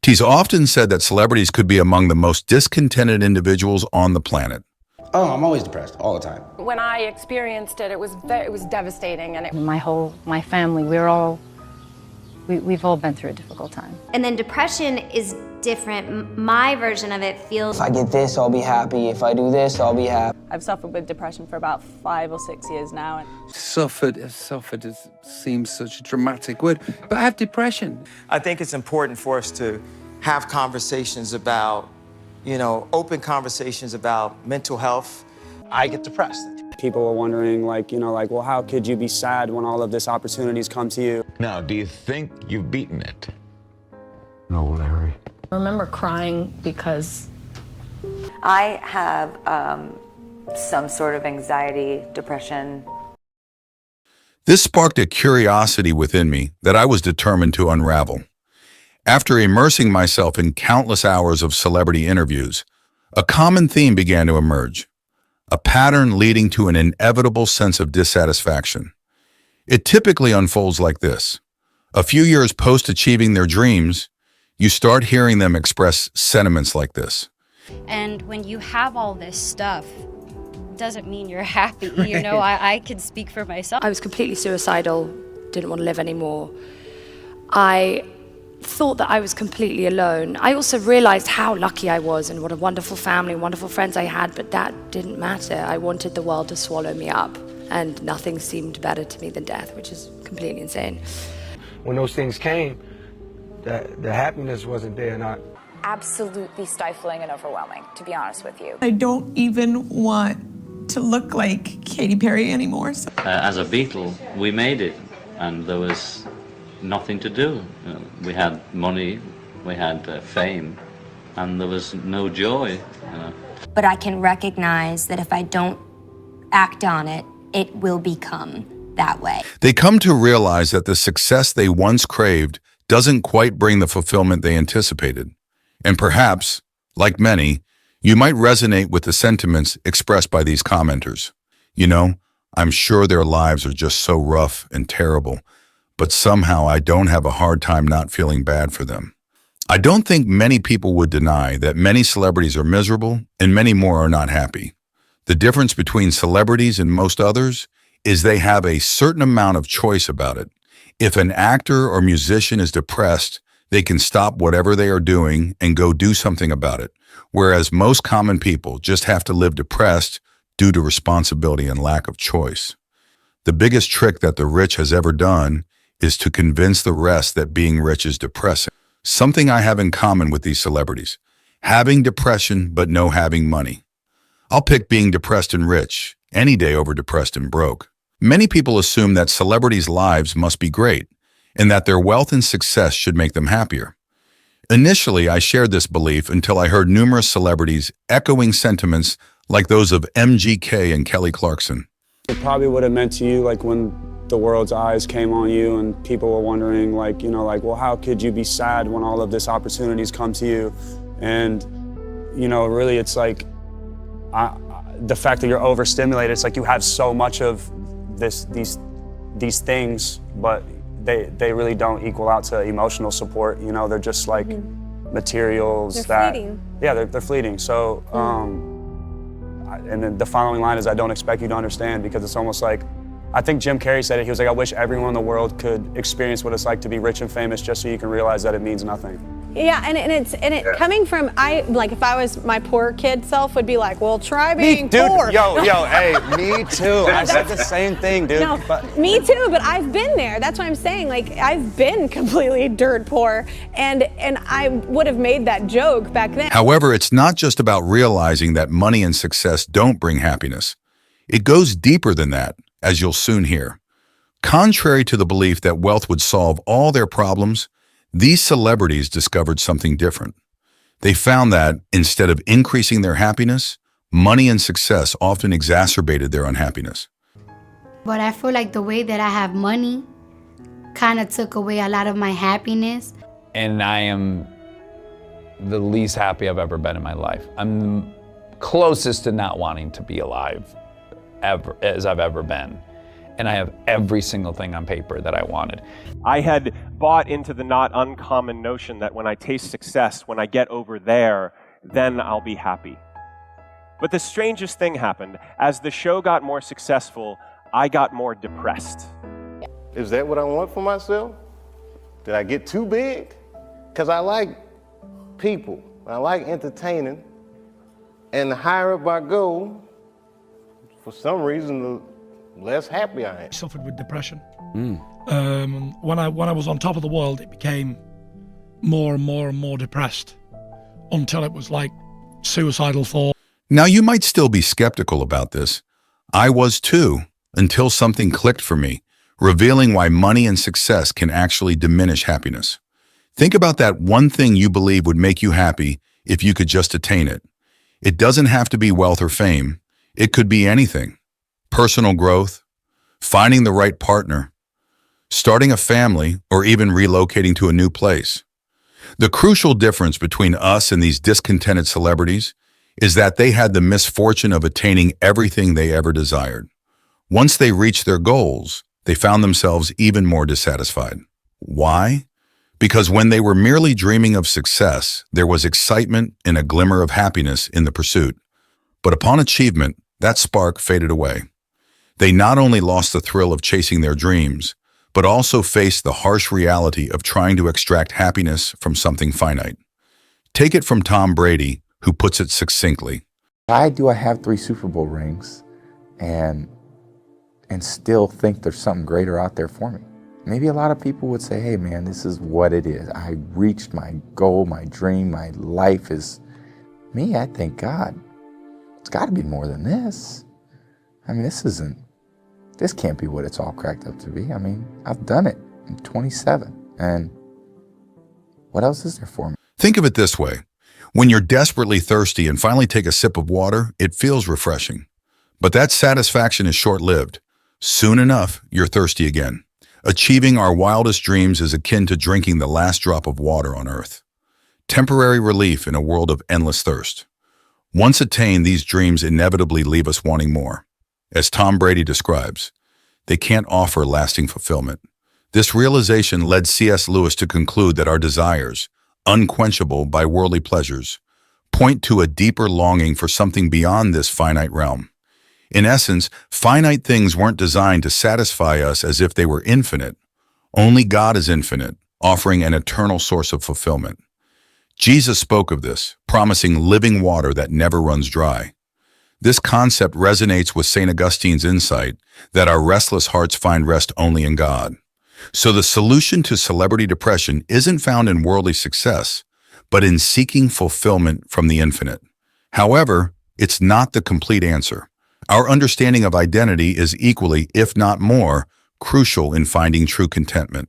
He's often said that celebrities could be among the most discontented individuals on the planet. Oh, I'm always depressed all the time. When I experienced it, it was devastating, and My family, we've all been through a difficult time. And then depression is different. My version of it feels... If I get this, I'll be happy. If I do this, I'll be happy. I've suffered with depression for about 5 or 6 years now. Suffered seems such a dramatic word, but I have depression. I think it's important for us to have conversations about, open conversations about mental health. I get depressed. People are wondering, well, how could you be sad when all of this opportunities come to you? Now, do you think you've beaten it? No, Larry. I remember crying because I have some sort of anxiety, depression. This sparked a curiosity within me that I was determined to unravel. After immersing myself in countless hours of celebrity interviews, a common theme began to emerge, a pattern leading to an inevitable sense of dissatisfaction. It typically unfolds like this. A few years post-achieving their dreams, you start hearing them express sentiments like this. And when you have all this stuff, doesn't mean you're happy. I can speak for myself. I was completely suicidal, didn't want to live anymore. I thought that I was completely alone. I also realized how lucky I was and what a wonderful family and wonderful friends I had, but that didn't matter. I wanted the world to swallow me up, and nothing seemed better to me than death, which is completely insane. When those things came, the happiness wasn't there. And absolutely stifling and overwhelming, to be honest with you. I don't even want to look like Katy Perry anymore. As a Beatle, we made it, and there was nothing to do. We had money, we had fame, and there was no joy. But I can recognize that if I don't act on it, it will become that way. They come to realize that the success they once craved doesn't quite bring the fulfillment they anticipated. And perhaps, like many, you might resonate with the sentiments expressed by these commenters. I'm sure their lives are just so rough and terrible, but somehow I don't have a hard time not feeling bad for them. I don't think many people would deny that many celebrities are miserable and many more are not happy. The difference between celebrities and most others is they have a certain amount of choice about it. If an actor or musician is depressed, they can stop whatever they are doing and go do something about it, whereas most common people just have to live depressed due to responsibility and lack of choice. The biggest trick that the rich has ever done is to convince the rest that being rich is depressing. Something I have in common with these celebrities: having depression but no having money. I'll pick being depressed and rich any day over depressed and broke. Many people assume that celebrities' lives must be great and that their wealth and success should make them happier. Initially, I shared this belief until I heard numerous celebrities echoing sentiments like those of MGK and Kelly Clarkson. It probably would have meant to you, when the world's eyes came on you and people were wondering, well, how could you be sad when all of this opportunities come to you? And, really it's the fact that you're overstimulated, it's like you have so much of these things, but they really don't equal out to emotional support. They're just materials. They're fleeting. Yeah, they're fleeting. So, and then the following line is, I don't expect you to understand, because it's almost like, I think Jim Carrey said it, he was like, I wish everyone in the world could experience what it's like to be rich and famous just so you can realize that it means nothing. Yeah, coming from, if I was my poor kid self, would be like, well, try being poor. Hey, me too. I said the same thing, dude. No, me too, but I've been there. That's what I'm saying. I've been completely dirt poor, and I would have made that joke back then. However, it's not just about realizing that money and success don't bring happiness. It goes deeper than that, as you'll soon hear. Contrary to the belief that wealth would solve all their problems, these celebrities discovered something different. They found that, instead of increasing their happiness, money and success often exacerbated their unhappiness. But I feel like the way that I have money kind of took away a lot of my happiness. And I am the least happy I've ever been in my life. I'm the closest to not wanting to be alive as I've ever been. and I have every single thing on paper that I wanted. I had bought into the not uncommon notion that when I taste success, when I get over there, then I'll be happy. But the strangest thing happened. As the show got more successful, I got more depressed. Is that what I want for myself? Did I get too big? Because I like people. I like entertaining. And the higher up I go, for some reason, the less happy I am. I suffered with depression. When I was on top of the world, it became more and more and more depressed until it was like suicidal thoughts. Now, you might still be skeptical about this. I was too, until something clicked for me, revealing why money and success can actually diminish happiness. Think about that one thing you believe would make you happy if you could just attain it. It doesn't have to be wealth or fame. It could be anything. Personal growth, finding the right partner, starting a family, or even relocating to a new place. The crucial difference between us and these discontented celebrities is that they had the misfortune of attaining everything they ever desired. Once they reached their goals, they found themselves even more dissatisfied. Why? Because when they were merely dreaming of success, there was excitement and a glimmer of happiness in the pursuit. But upon achievement, that spark faded away. They not only lost the thrill of chasing their dreams, but also faced the harsh reality of trying to extract happiness from something finite. Take it from Tom Brady, who puts it succinctly. Why do I have 3 Super Bowl rings and still think there's something greater out there for me? Maybe a lot of people would say, hey man, this is what it is. I reached my goal, my dream, my life is... Me, I think, God, it's gotta be more than this. I mean, this can't be what it's all cracked up to be. I mean, I've done it. I'm 27, and what else is there for me? Think of it this way. When you're desperately thirsty and finally take a sip of water, it feels refreshing. But that satisfaction is short-lived. Soon enough, you're thirsty again. Achieving our wildest dreams is akin to drinking the last drop of water on earth. Temporary relief in a world of endless thirst. Once attained, these dreams inevitably leave us wanting more. As Tom Brady describes, they can't offer lasting fulfillment. This realization led C.S. Lewis to conclude that our desires, unquenchable by worldly pleasures, point to a deeper longing for something beyond this finite realm. In essence, finite things weren't designed to satisfy us as if they were infinite. Only God is infinite, offering an eternal source of fulfillment. Jesus spoke of this, promising living water that never runs dry. This concept resonates with St. Augustine's insight that our restless hearts find rest only in God. So the solution to celebrity depression isn't found in worldly success, but in seeking fulfillment from the infinite. However, it's not the complete answer. Our understanding of identity is equally, if not more, crucial in finding true contentment.